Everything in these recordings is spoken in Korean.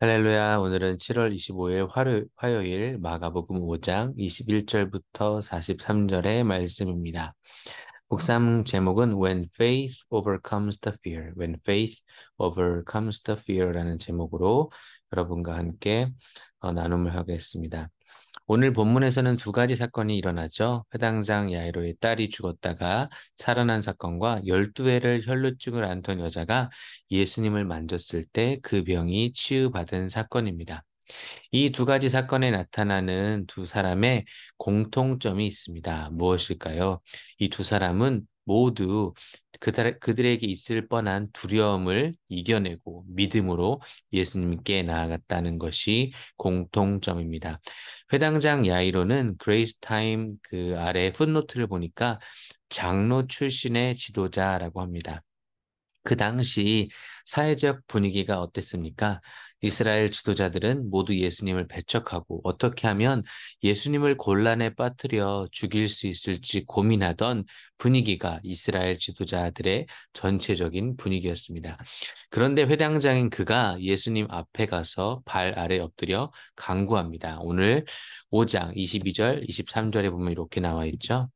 할렐루야. 오늘은 7월 25일 화요일 마가복음 5장 21절부터 43절의 말씀입니다. 묵상 제목은 When Faith Overcomes the Fear. When Faith Overcomes the Fear라는 제목으로 여러분과 함께 나눔을 하겠습니다. 오늘 본문에서는 두 가지 사건이 일어나죠. 회당장 야이로의 딸이 죽었다가 살아난 사건과 12회를 혈루증을 앓던 여자가 예수님을 만졌을 때 그 병이 치유받은 사건입니다. 이 두 가지 사건에 나타나는 두 사람의 공통점이 있습니다. 무엇일까요? 이 두 사람은 모두 그들에게 있을 뻔한 두려움을 이겨내고 믿음으로 예수님께 나아갔다는 것이 공통점입니다. 회당장 야이로는 그레이스 타임 그 아래 풋노트를 보니까 장로 출신의 지도자라고 합니다. 그 당시 사회적 분위기가 어땠습니까? 이스라엘 지도자들은 모두 예수님을 배척하고 어떻게 하면 예수님을 곤란에 빠뜨려 죽일 수 있을지 고민하던 분위기가 이스라엘 지도자들의 전체적인 분위기였습니다. 그런데 회당장인 그가 예수님 앞에 가서 발 아래 엎드려 간구합니다. 오늘 5장 22절, 23절에 보면 이렇게 나와 있죠.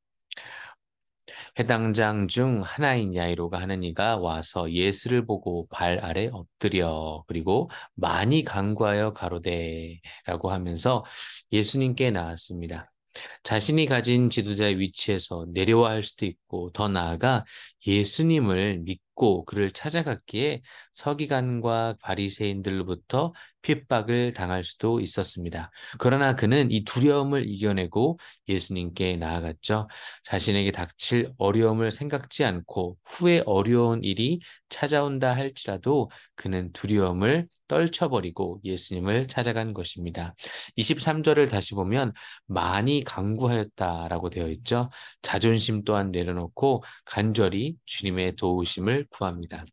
해당장 중 하나인 야이로가 하는 이가 와서 예수를 보고 발 아래 엎드려 그리고 많이 간구하여 가로되라고 하면서 예수님께 나왔습니다. 자신이 가진 지도자의 위치에서 내려와 할 수도 있고 더 나아가 예수님을 믿고 그를 찾아갔기에 서기관과 바리새인들로부터 핍박을 당할 수도 있었습니다. 그러나 그는 이 두려움을 이겨내고 예수님께 나아갔죠. 자신에게 닥칠 어려움을 생각지 않고 후에 어려운 일이 찾아온다 할지라도 그는 두려움을 떨쳐버리고 예수님을 찾아간 것입니다. 23절을 다시 보면 많이 강구하였다라고 되어 있죠. 자존심 또한 내려놓고 간절히 주님의 도우심을 구합니다.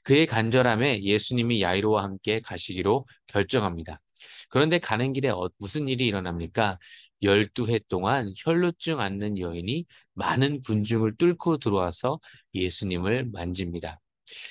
그의 간절함에 예수님이 야이로와 함께 가시기로 결정합니다. 그런데 가는 길에 무슨 일이 일어납니까? 12회 동안 혈루증 앓는 여인이 많은 군중을 뚫고 들어와서 예수님을 만집니다.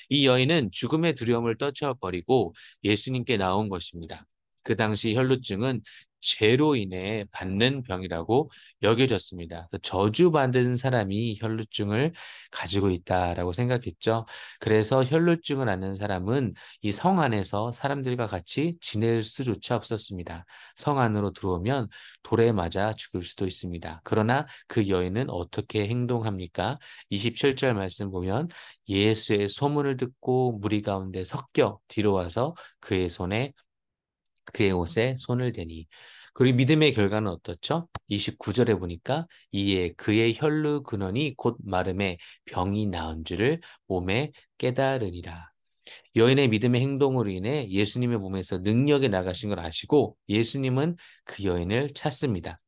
이 여인은 죽음의 두려움을 떨쳐버리고 예수님께 나온 것입니다. 그 당시 혈루증은 죄로 인해 받는 병이라고 여겨졌습니다. 그래서 저주받은 사람이 혈루증을 가지고 있다라고 생각했죠. 그래서 혈루증을 앓는 사람은 이 성 안에서 사람들과 같이 지낼 수조차 없었습니다. 성 안으로 들어오면 돌에 맞아 죽을 수도 있습니다. 그러나 그 여인은 어떻게 행동합니까? 27절 말씀 보면 예수의 소문을 듣고 무리 가운데 섞여 뒤로 와서 그의 옷에 손을 대니. 그리고 믿음의 결과는 어떻죠? 29절에 보니까 이에 그의 혈루 근원이 곧 마름에 병이 나은 줄을 몸에 깨달으니라. 여인의 믿음의 행동으로 인해 예수님의 몸에서 능력이 나가신 걸 아시고 예수님은 그 여인을 찾습니다.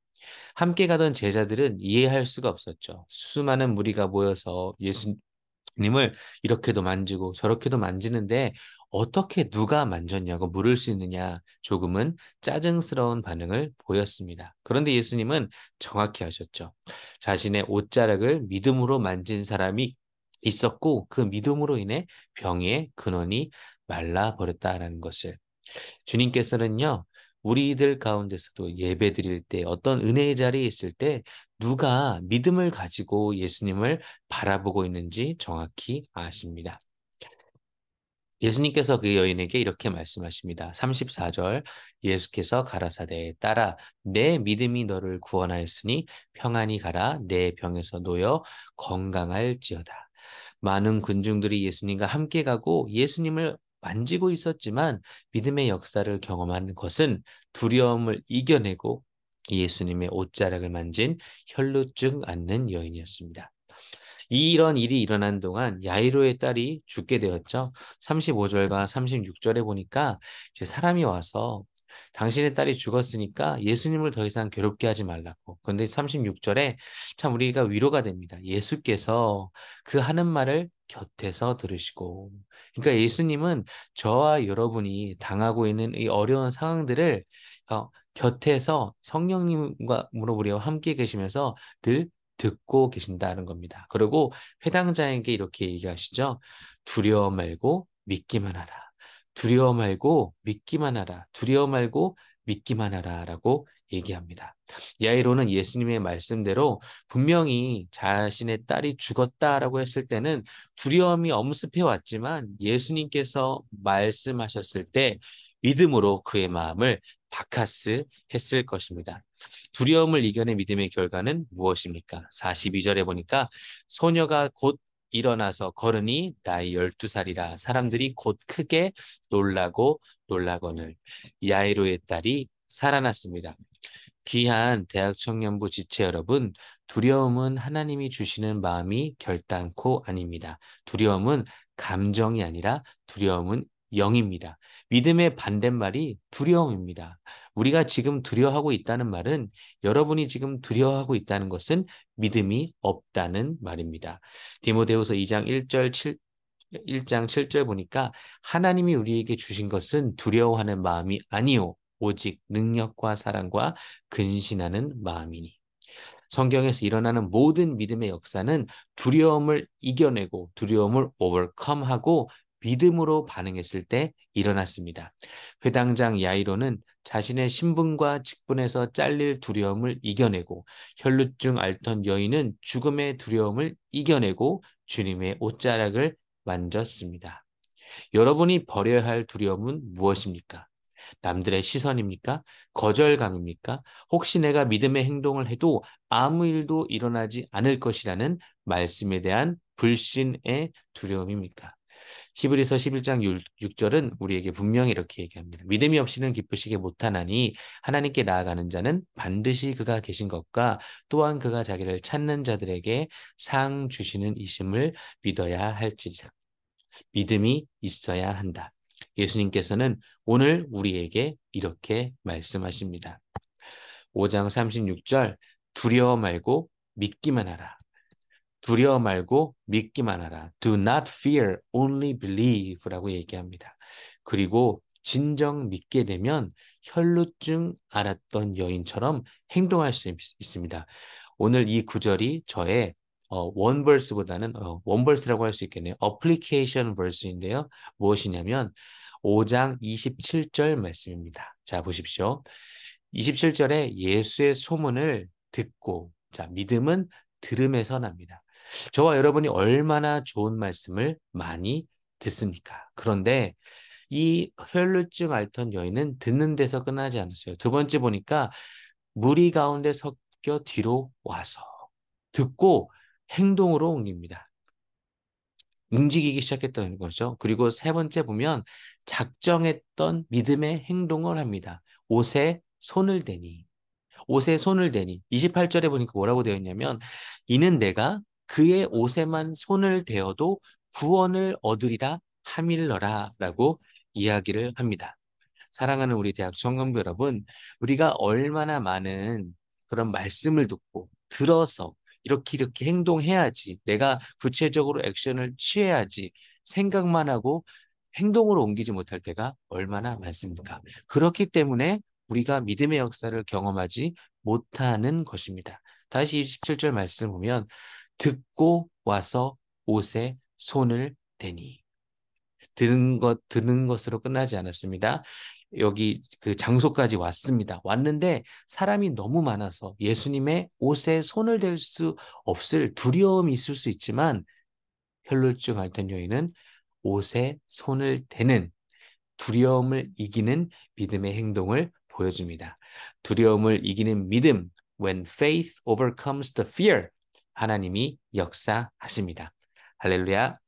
함께 가던 제자들은 이해할 수가 없었죠. 수많은 무리가 모여서 예수님을 이렇게도 만지고 저렇게도 만지는데 어떻게 누가 만졌냐고 물을 수 있느냐 조금은 짜증스러운 반응을 보였습니다. 그런데 예수님은 정확히 하셨죠. 자신의 옷자락을 믿음으로 만진 사람이 있었고 그 믿음으로 인해 병의 근원이 말라버렸다라는 것을 주님께서는요, 우리들 가운데서도 예배 드릴 때 어떤 은혜의 자리에 있을 때 누가 믿음을 가지고 예수님을 바라보고 있는지 정확히 아십니다. 예수님께서 그 여인에게 이렇게 말씀하십니다. 34절 예수께서 가라사대 딸아 내 믿음이 너를 구원하였으니 평안히 가라 내 병에서 놓여 건강할지어다. 많은 군중들이 예수님과 함께 가고 예수님을 만지고 있었지만 믿음의 역사를 경험한 것은 두려움을 이겨내고 예수님의 옷자락을 만진 혈루증 앓는 여인이었습니다. 이런 일이 일어난 동안 야이로의 딸이 죽게 되었죠. 35절과 36절에 보니까 이제 사람이 와서 당신의 딸이 죽었으니까 예수님을 더 이상 괴롭게 하지 말라고. 그런데 36절에 참 우리가 위로가 됩니다. 예수께서 그 하는 말을 곁에서 들으시고. 그러니까 예수님은 저와 여러분이 당하고 있는 이 어려운 상황들을 곁에서 성령님과 우리와 함께 계시면서 늘 듣고 계신다는 겁니다. 그리고 회당자에게 이렇게 얘기하시죠. 두려워 말고 믿기만 하라. 두려워 말고 믿기만 하라. 두려워 말고 믿기만 하라라고 얘기합니다. 야이로는 예수님의 말씀대로 분명히 자신의 딸이 죽었다라고 했을 때는 두려움이 엄습해 왔지만 예수님께서 말씀하셨을 때 믿음으로 그의 마음을 바카스 했을 것입니다. 두려움을 이겨낸 믿음의 결과는 무엇입니까? 42절에 보니까 소녀가 곧 일어나서 걸으니 나이 12살이라 사람들이 곧 크게 놀라고 놀라거늘 야이로의 딸이 살아났습니다. 귀한 대학 청년부 지체 여러분, 두려움은 하나님이 주시는 마음이 결단코 아닙니다. 두려움은 감정이 아니라 두려움은 영입니다. 믿음의 반대말이 두려움입니다. 우리가 지금 두려워하고 있다는 말은 여러분이 지금 두려워하고 있다는 것은 믿음이 없다는 말입니다. 디모데후서 2장 1절 1장 7절 보니까 하나님이 우리에게 주신 것은 두려워하는 마음이 아니요 오직 능력과 사랑과 근신하는 마음이니. 성경에서 일어나는 모든 믿음의 역사는 두려움을 이겨내고 두려움을 오버컴하고 믿음으로 반응했을 때 일어났습니다. 회당장 야이로는 자신의 신분과 직분에서 잘릴 두려움을 이겨내고 혈루증 앓던 여인은 죽음의 두려움을 이겨내고 주님의 옷자락을 만졌습니다. 여러분이 버려야 할 두려움은 무엇입니까? 남들의 시선입니까? 거절감입니까? 혹시 내가 믿음의 행동을 해도 아무 일도 일어나지 않을 것이라는 말씀에 대한 불신의 두려움입니까? 히브리서 11장 6절은 우리에게 분명히 이렇게 얘기합니다. 믿음이 없이는 기쁘시게 못하나니 하나님께 나아가는 자는 반드시 그가 계신 것과 또한 그가 자기를 찾는 자들에게 상 주시는 이심을 믿어야 할지라. 믿음이 있어야 한다. 예수님께서는 오늘 우리에게 이렇게 말씀하십니다. 5장 36절 두려워 말고 믿기만 하라. 두려워 말고 믿기만 하라. Do not fear, only believe 라고 얘기합니다. 그리고 진정 믿게 되면 혈루증 앓았던 여인처럼 행동할 수 있습니다. 오늘 이 구절이 저의 원버스보다는 원버스라고 할 수 있겠네요. 어플리케이션 버스인데요. 무엇이냐면 5장 27절 말씀입니다. 자, 보십시오. 27절에 예수의 소문을 듣고 자, 믿음은 들음에서 납니다. 저와 여러분이 얼마나 좋은 말씀을 많이 듣습니까? 그런데 이 혈루증 앓던 여인은 듣는 데서 끝나지 않았어요. 두 번째 보니까 무리 가운데 섞여 뒤로 와서 듣고 행동으로 옮깁니다. 움직이기 시작했던 거죠. 그리고 세 번째 보면 작정했던 믿음의 행동을 합니다. 옷에 손을 대니. 옷에 손을 대니. 28절에 보니까 뭐라고 되어 있냐면 이는 내가 그의 옷에만 손을 대어도 구원을 얻으리라 함일러라 라고 이야기를 합니다. 사랑하는 우리 대학 청년부 여러분, 우리가 얼마나 많은 그런 말씀을 듣고 들어서 이렇게 행동해야지, 내가 구체적으로 액션을 취해야지 생각만 하고 행동으로 옮기지 못할 때가 얼마나 많습니까? 그렇기 때문에 우리가 믿음의 역사를 경험하지 못하는 것입니다. 다시 27절 말씀을 보면 듣고 와서 옷에 손을 대니. 드는 것으로 끝나지 않았습니다. 여기 그 장소까지 왔습니다. 왔는데 사람이 너무 많아서 예수님의 옷에 손을 댈 수 없을 두려움이 있을 수 있지만 혈루증 앓던 여인은 옷에 손을 대는 두려움을 이기는 믿음의 행동을 보여줍니다. 두려움을 이기는 믿음, when faith overcomes the fear, 하나님이 역사하십니다. 할렐루야.